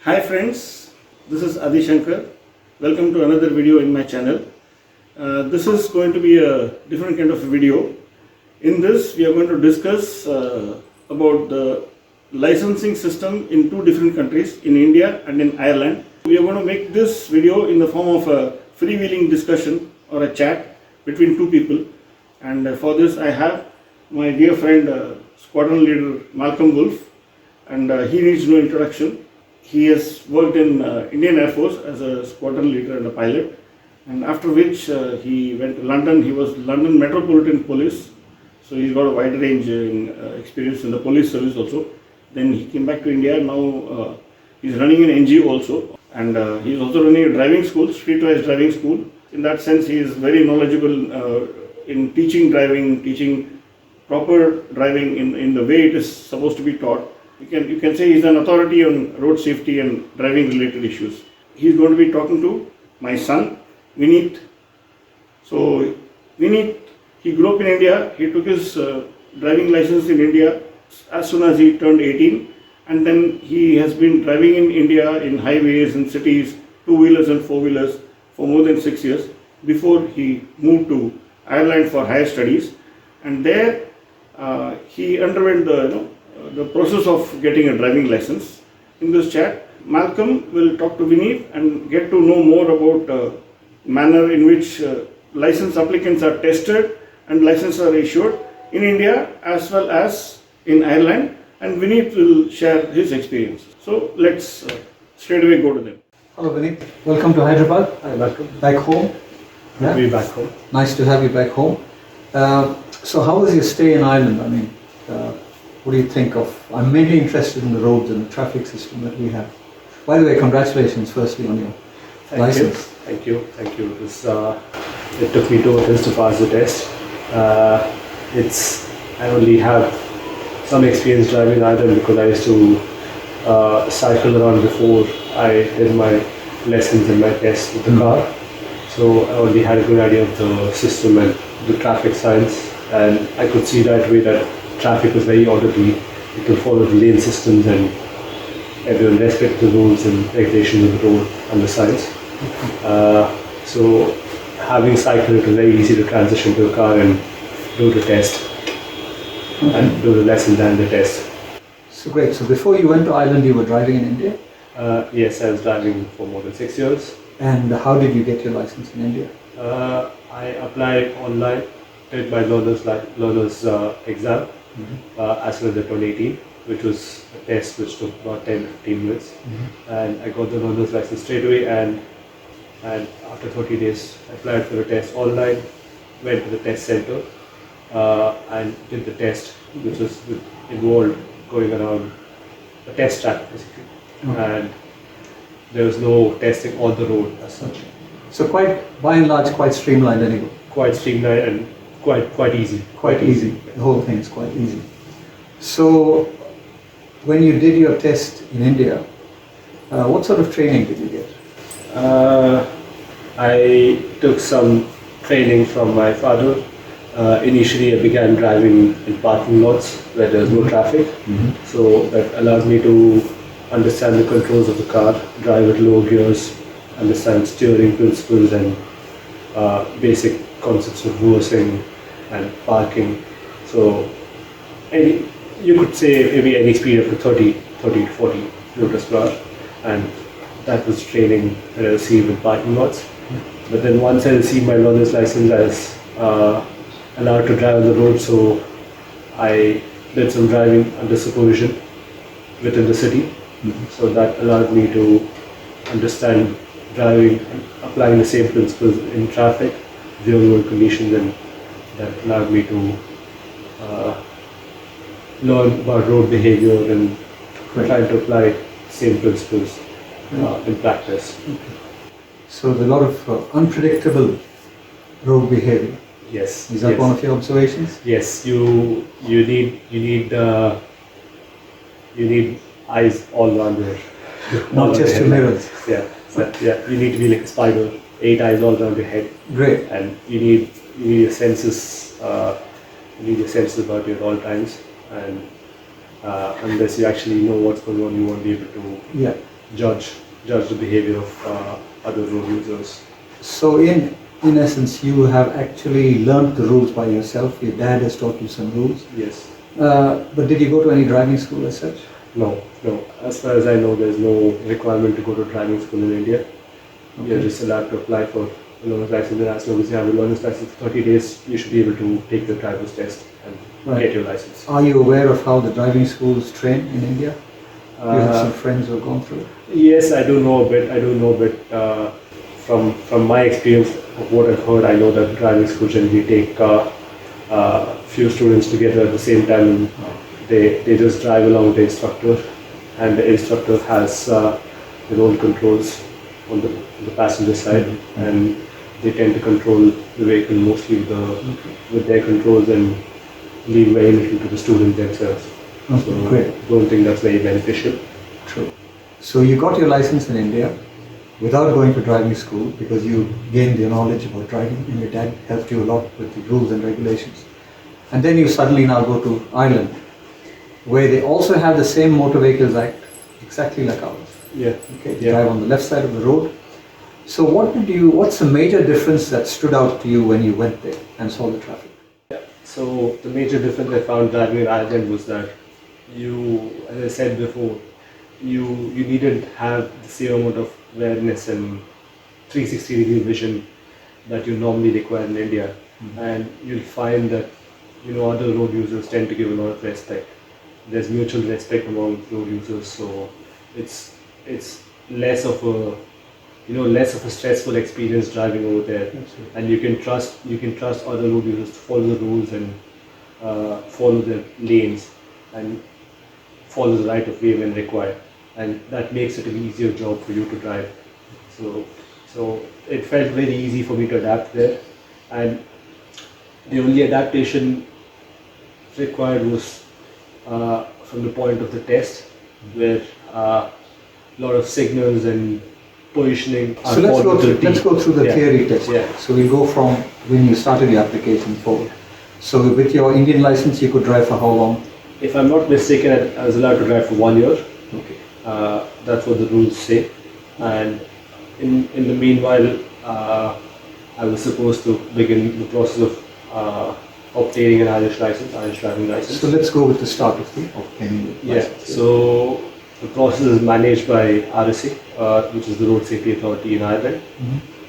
Hi friends, this is Adi Shankar. Welcome to another video in my channel. This is going to be a different kind of video. In this, we are going to discuss about the licensing system in two different countries, in India and in Ireland. We are going to make this video in the form of a freewheeling discussion or a chat between two people. And for this, I have my dear friend, Squadron Leader Malcolm Wolf, and he needs no introduction. He has worked in Indian Air Force as a squadron leader and a pilot, and after which he went to London. He was London Metropolitan Police, so he's got a wide range experience in the police service also. Then he came back to India. Now he's running an NGO also, and he's also running a driving school, streetwise driving school. In that sense, he is very knowledgeable in teaching driving, teaching proper driving in the way it is supposed to be taught. You can say he's an authority on road safety and driving related issues. He's going to be talking to my son, Vineet. So Vineet, he grew up in India. He took his driving license in India as soon as he turned 18, and then he has been driving in India in highways and cities, two-wheelers and four-wheelers for more than 6 years before he moved to Ireland for higher studies. And there he underwent the process of getting a driving license. In this chat, Malcolm will talk to Vineet and get to know more about manner in which license applicants are tested and licenses are issued in India as well as in Ireland, and Vineet will share his experience. So let's straight away go to them. Hello Vineet, welcome to Hyderabad. Hi, welcome. Back home. Good to be back home. Nice to have you back home. So how was your stay in Ireland? I mean, what do you think of? I'm mainly interested in the roads and the traffic system that we have. By the way, congratulations firstly on your license. Thank you. It took me 2 attempts to pass the test. I only have some experience driving Ireland because I used to cycle around before I did my lessons and my tests with the car. So I already had a good idea of the system and the traffic signs, and I could see right away that traffic was very orderly. People followed the lane systems and everyone respected the rules and regulations of the road and the signs. So having cycled, it was very easy to transition to a car and do the test and do the lessons and the test. So great. So before you went to Ireland, you were driving in India? Yes, I was driving for more than 6 years. And how did you get your license in India? I applied online, did my learner's exam as soon as I turned 18, which was a test which took about 10-15 minutes, and I got the learner's license straight away. And after 30 days, I applied for a test online, went to the test center, and did the test, which involved going around a test track basically, and there was no testing on the road as such. So by and large, quite streamlined anyway. Quite streamlined and quite easy. Quite easy. The whole thing is quite easy. So when you did your test in India, what sort of training did you get? I took some training from my father. Initially I began driving in parking lots where there was no traffic, so that allowed me to understand the controls of the car, drive at low gears, understand steering principles and basic concepts of reversing and parking. So you could say maybe any speed up to 30 to 40 kilometers per hour, and that was training that I received in parking lots. But then once I received my learner's license, I was allowed to drive on the road, so I did some driving under supervision within the city. So that allowed me to understand driving and applying the same principles in traffic, real world conditions, and that allowed me to learn about road behavior and try to apply same principles in practice. So there's a lot of unpredictable road behavior. Yes. Is that one of your observations? Yes, you need eyes all around there. Not just your mirrors. Yeah, you need to be like a spider, 8 eyes all around your head. Great. And you need your senses. You need your senses about you at all times, and unless you actually know what's going on, you won't be able to judge the behavior of other road users. So in essence, you have actually learned the rules by yourself. Your dad has taught you some rules. Yes. But did you go to any driving school as such? No, no. As far as I know, there's no requirement to go to driving school in India. You're just allowed to apply for a learner's license, and as long as you have a learner's license for 30 days, you should be able to take the driver's test and Right. get your license. Are you aware of how the driving schools train in India? You have some Uh, friends who have gone through it. yes, I do know a bit. I do know a bit from my experience of what I've heard. I know that driving school generally take few students together at the same time, and they just drive along with the instructor, and the instructor has their own controls on the passenger side, and they tend to control the vehicle mostly with their controls and leave very little to the student themselves. Okay, So great. don't think that's very beneficial. True. So you got your license in India without going to driving school because you gained your knowledge about driving and your dad helped you a lot with the rules and regulations. And then you suddenly now go to Ireland where they also have the same Motor Vehicles Act exactly like ours. Yeah. Okay, they Yeah. drive on the left side of the road. So what's the major difference that stood out to you when you went there and saw the traffic? So the major difference I found driving in Ireland was that you, as I said before, you needn't have the same amount of awareness and 360-degree vision that you normally require in India, and you'll find that other road users tend to give a lot of respect. There's mutual respect among road users, so it's less of a stressful experience driving over there, and you can trust other road users to follow the rules and follow their lanes and follow the right of way when required, and that makes it an easier job for you to drive. So it felt very easy for me to adapt there, and the only adaptation required was from the point of the test, where a lot of signals and positioning are So let's followed to the T. go through the Yeah. theory test. Yeah. So we'll go from when you started your application forward. So with your Indian license, you could drive for how long? If I'm not mistaken, I was allowed to drive for 1 year. Okay. That's what the rules say. And in the meanwhile, I was supposed to begin the process of obtaining an Irish license, Irish driving license. So let's go with the start of obtaining the Yeah, license. so the process is managed by RSA, which is the Road Safety Authority in Ireland.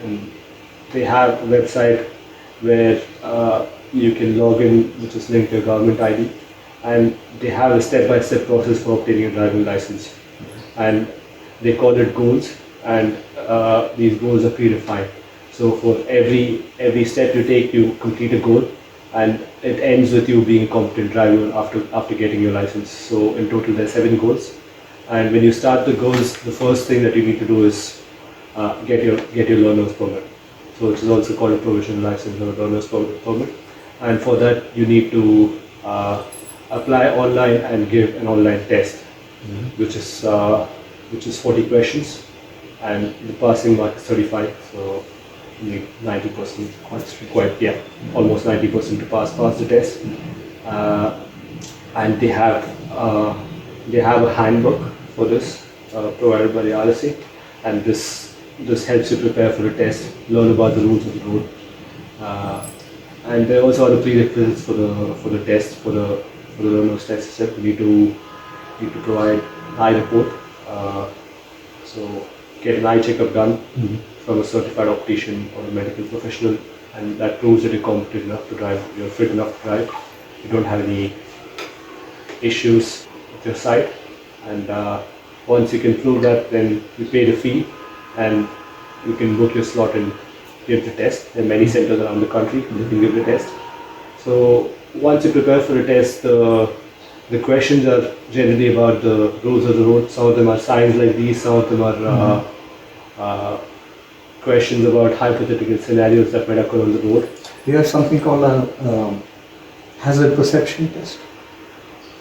And they have a website where you can log in, which is linked to your government ID, and they have a step-by-step process for obtaining a driving license. And they call it goals, and these goals are predefined. So for every step you take, you complete a goal, and it ends with you being a competent driver after getting your license. So in total, there are 7 goals. And when you start the goals, the first thing that you need to do is get your learner's permit. So it is also called a provisional license or a learner's permit. And for that, you need to apply online and give an online test, which is 40 questions, and the passing mark is 35. So you need 90%, almost 90% to pass the test. And they have a handbook for this provided by the RSA, and this helps you prepare for the test, learn about the rules of the road, and there are also other prerequisites for the test, for the learner's test itself. You need to provide eye report, so get an eye checkup done from a certified optician or a medical professional, and that proves that you're competent enough to drive, you're fit enough to drive, you don't have any issues with your sight, and once you can prove that, then you pay the fee and you can book your slot and give the test. There are many centers around the country that can give the test. So once you prepare for the test, the questions are generally about the rules of the road. Some of them are signs like these, some of them are questions about hypothetical scenarios that might occur on the road. You have something called a hazard perception test.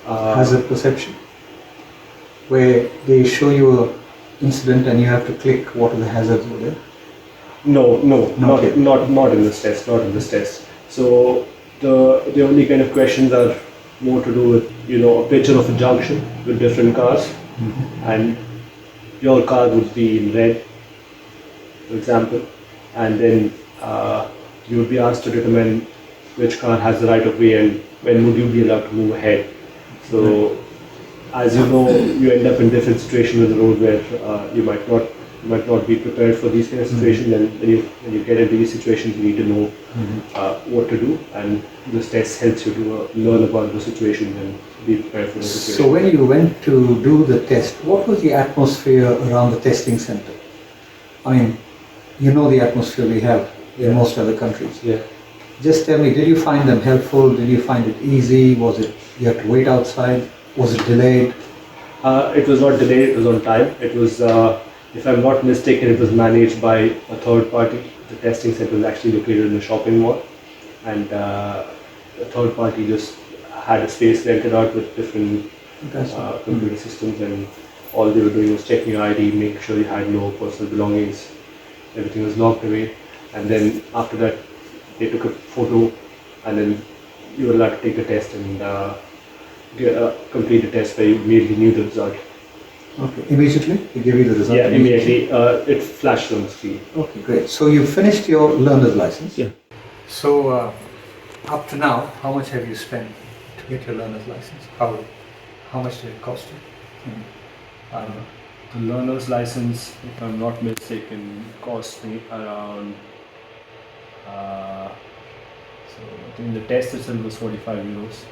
Hazard perception, where they show you an incident and you have to click what are the hazards over there. No, not yet. not in this test. Not in this test. So the only kind of questions are more to do with a picture of a junction with different cars, and your car would be in red, for example, and then you would be asked to determine which car has the right of way and when would you be allowed to move ahead. So, as you know, you end up in different situations on the road where you might not be prepared for these kind of situations, and when you get into these situations, you need to know what to do, and this test helps you to learn about the situation and be prepared for the situation. So when you went to do the test, what was the atmosphere around the testing center? I mean, you know the atmosphere we have in Yeah. most other countries. Yeah. Just tell me, did you find them helpful? Did you find it easy? Was it you had to wait outside? Was it delayed? It was not delayed, it was on time. It was, if I'm not mistaken, it was managed by a third party. The testing center was actually located in a shopping mall, and the third party just had a space rented out with different That's computer systems, and all they were doing was checking your ID, making sure you had no personal belongings, everything was locked away, and then after that they took a photo, and then you were allowed to take a test and complete the test where you immediately knew the result. Okay. Immediately? They give you the result? Yeah, immediately. It flashed on the screen. Okay, great. So you finished your learner's license? Yeah. So up to now, how much have you spent to get your learner's license? How much did it cost you? The learner's license, if I'm not mistaken, cost me around. So I think the test itself was 45 euros.